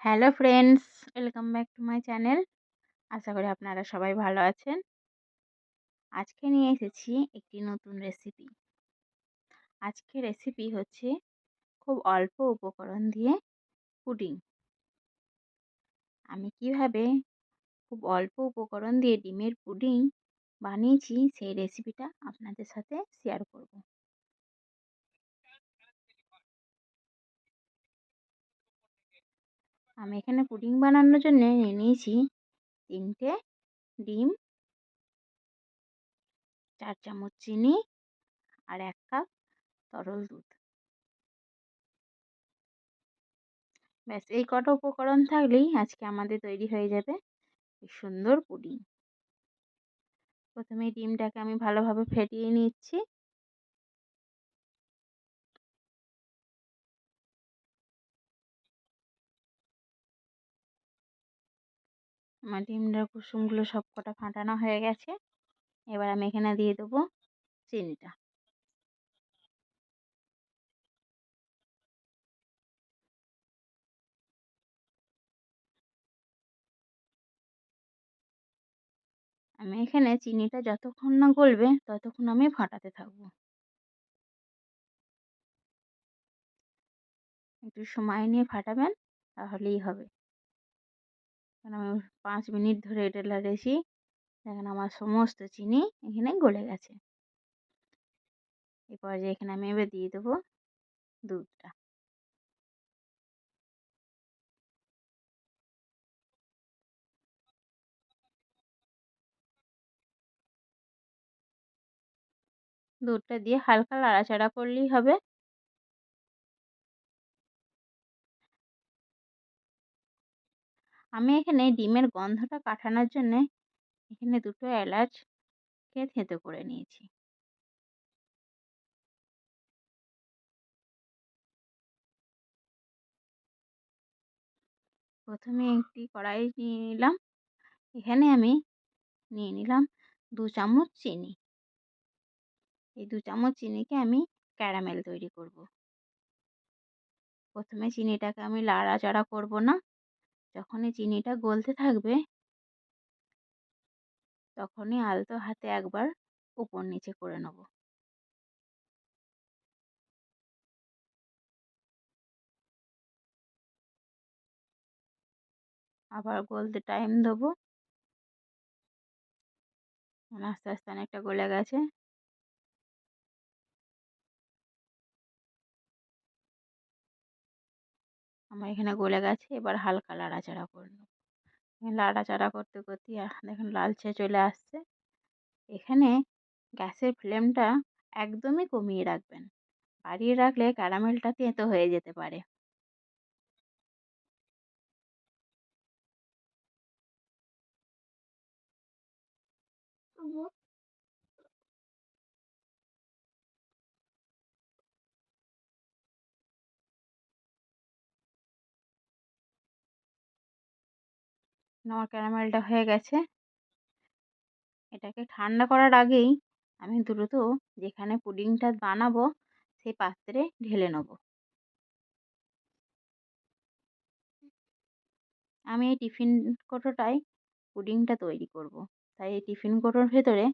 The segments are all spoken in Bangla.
Hello friends, welcome back to my channel. আশা করি আপনারা সবাই ভালো আছেন। আজকে নিয়ে এসেছি একটি নতুন রেসিপি। আজকের রেসিপি হচ্ছে খুব অল্প উপকরণ দিয়ে পুডিং। আমি কিভাবে খুব অল্প উপকরণ দিয়ে ডিমের পুডিং বানিয়েছি সেই রেসিপিটা আপনাদের সাথে শেয়ার করব। আমি এখানে পুডিং বানানোর জন্য নিয়ে নিয়েছি 3টে ডিম, 4 চামচ চিনি আর 1 কাপ তরল দুধ। ব্যাস এই কটা উপকরণ থাকলেই আজকে আমাদের তৈরি হয়ে যাবে এই সুন্দর পুডিং। প্রথমে ডিমটাকে আমি ভালোভাবে ফেটিয়ে নিচ্ছি। আমার ডিমটার কুসুমগুলো সবকটা ফাটানো হয়ে গেছে। এবার আমি এখানে দিয়ে দেবো চিনিটা। আমি এখানে চিনিটা যতক্ষণ না গলবে ততক্ষণ আমি ফাটাতে থাকবো। একটু সময় নিয়ে ফাটাবেন, তাহলেই হবে। কারণ আমি 5 মিনিট ধরে এটা লাড়েছি। দেখেন আমার সমস্ত চিনি এখানে গলে গেছে। এই পর্যায়ে এখানে আমি এবার দিয়ে দেবো দুধটা। দুধটা দিয়ে হালকা নাড়াচাড়া করলেই হবে। আমি এখানে ডিমের গন্ধটা কাটানোর জন্যে এখানে 2টো এলাচকে থেঁতো করে নিয়েছি। প্রথমে একটি কড়াই নিয়ে নিলাম। এখানে আমি নিয়ে নিলাম 2 চামচ চিনি। এই 2 চামচ চিনিকে আমি ক্যারামেল তৈরি করব। প্রথমে চিনিটাকে আমি নাড়াচাড়া করব না। যখনই চিনিটা গলতে থাকবে তখনই আলতো হাতে একবার উপর নিচে করে নেব। আবার গলতে টাইম দেবো। আস্তে আস্তে অনেকটা গলে গেছে। আমার এখানে গলে গেছে। এবার হালকা নাড়াচাড়া করে নেব। নাড়াচাড়া করতে করতে দেখুন লালচে চলে আসছে। এখানে গ্যাসের ফ্লেমটা একদমই কমিয়ে রাখবেন। বাড়িয়ে রাখলে ক্যারামেলটা তেঁতো হয়ে যেতে পারে। আমার ক্যারামেলটা হয়ে গেছে। এটাকে ঠান্ডা করার আগেই আমি দ্রুত যেখানে পুডিংটা বানাবো সেই পাত্রে ঢেলে নেব। আমি এই টিফিন কৌটোটায় পুডিংটা তৈরি করব। তাই এই টিফিন কৌটোর ভেতরে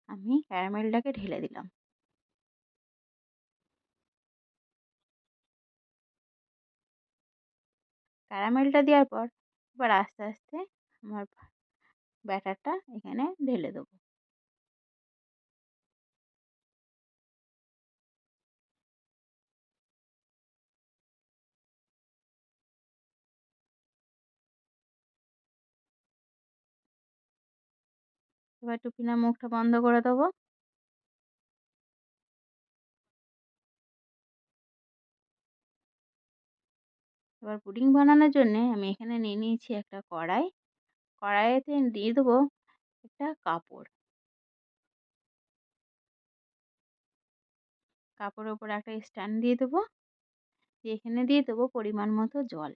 আমি ক্যারামেলটাকে ঢেলে দিলাম। ক্যারামেলটা দেওয়ার পর এবার আস্তে আস্তে আমার ব্যাটারটা এখানে ঢেলে দেবো। এবার টিফিনের মুখটা বন্ধ করে দেবো। এবার পুডিং বানানোর জন্যে আমি এখানে নিয়ে নিয়েছি একটা কড়াই। কড়াইতে দিয়ে দেবো একটা কাপড়। কাপড়ের উপর একটা স্ট্যান্ড দিয়ে দেবো। দিয়ে এখানে দিয়ে দেবো পরিমাণ মতো জল।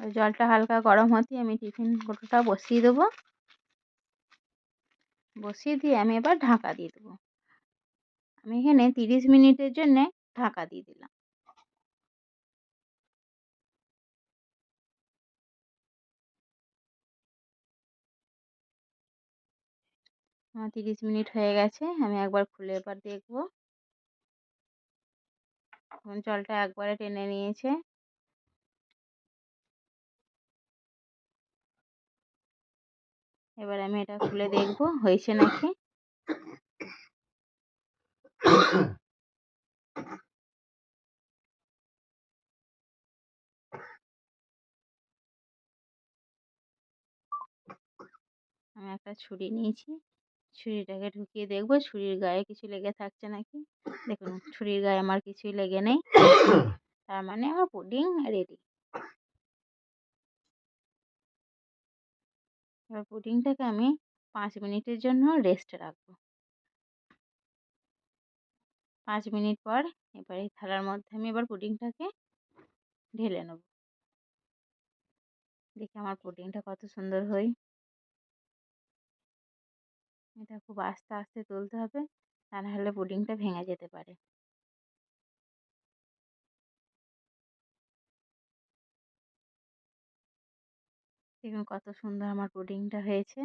ওই জলটা হালকা গরম হতেই আমি টিফিন কৌটোটা বসিয়ে দেবো। বসিয়ে দিয়ে আমি এবার ঢাকা দিয়ে দেবো। আমি এখানে 30 মিনিটের জন্যে ঢাকা দিয়ে দিলাম। আমার 30 মিনিট হয়ে গেছে। আমি একবার খুলে এবার দেখবো। এখন জলটা একবারে টেনে নিয়েছে। এবার আমি এটা খুলে দেখবো হয়েছে নাকি। আমি একটা ছুরি নিয়েছি। ছুরিটাকে ঢুকিয়ে দেখবো ছুরির গায়ে কিছু লেগে থাকছে নাকি। দেখুন ছুরির গায়ে আমার কিছুই লেগে নেই। তার মানে আমার পুডিং রেডি। এবার পুডিংটাকে আমি 5 মিনিটের জন্য রেস্টে রাখবো। 5 মিনিট পর এবার এই থালার মধ্যে আমি এবার পুডিংটাকে ঢেলে নেব। দেখি আমার পুডিংটা কত সুন্দর হয়। এটা খুব আস্তে আস্তে তুলতে হবে, তা নাহলে পুডিংটা ভেঙে যেতে পারে। দেখুন কত সুন্দর আমার পুডিংটা হয়েছে।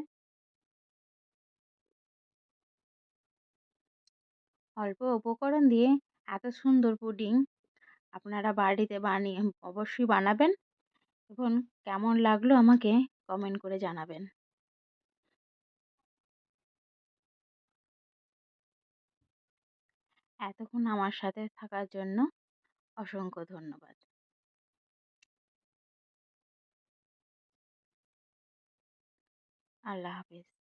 অল্প উপকরণ দিয়ে এত সুন্দর পুডিং আপনারা বাড়িতে বানিয়ে অবশ্যই বানাবেন এবং কেমন লাগলো আমাকে কমেন্ট করে জানাবেন। এতক্ষণ আমার সাথে থাকার জন্য অসংখ্য ধন্যবাদ। আল্লাহ হাফেজ।